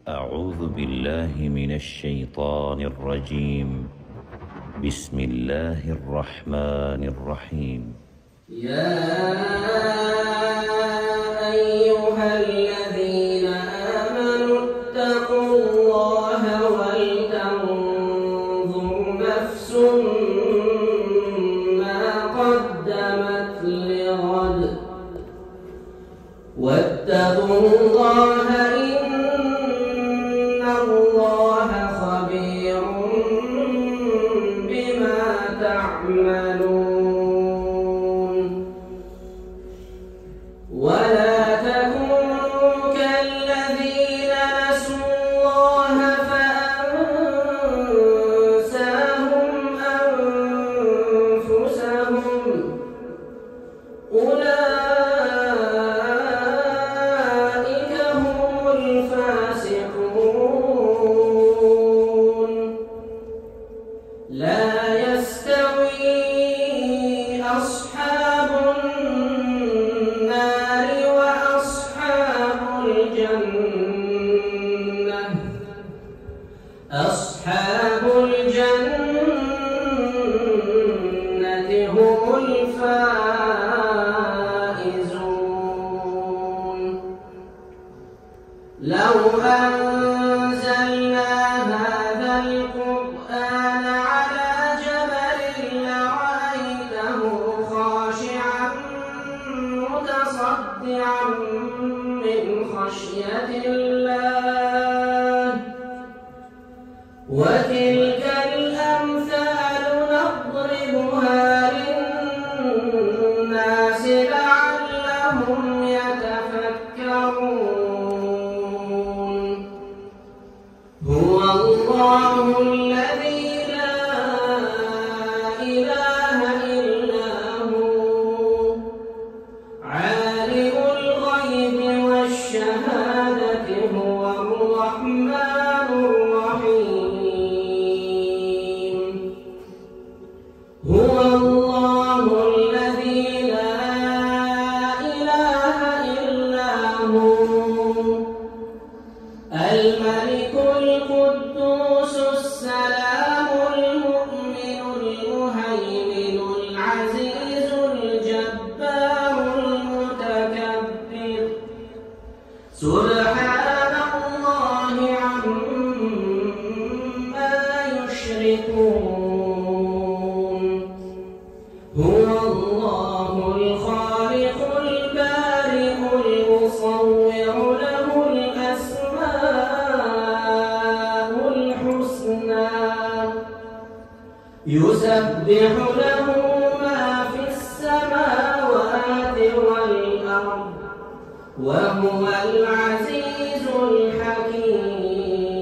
أعوذ بالله من الشيطان الرجيم. بسم الله الرحمن الرحيم. يا أيها الذين آمنوا اتقوا الله ولتنظر نفس ما قدمت لغد واتقوا الله إن الله خبير بما تعملون. ولا تكونوا كالذين نسوا الله فأنساهم أنفسهم أولئك هم الفاسقون. لا يستوي أصحاب النار وأصحاب الجنة. أصحاب الجنة هم الفائزون. لو أنزلنا هذا القرآن على جبل لرأيته خاشعا متصدعا من خشية الله. وتلك الأمثال نضربها للناس لعلهم يتفكرون. هو الله الذي لا إله إلا هو عالم الغيب والشهادة هو الرحمن الرحيم. هو الله الذي لا إله إلا هو الملك القدوس السلام المؤمن المهيمن العزيز الجبار المتكبر. سبحان الله عما يشركون. هو الله الخالق البارئ المصور له الأسماء الحسنى يسبح له ما في السماوات والأرض وهو العزيز الحكيم.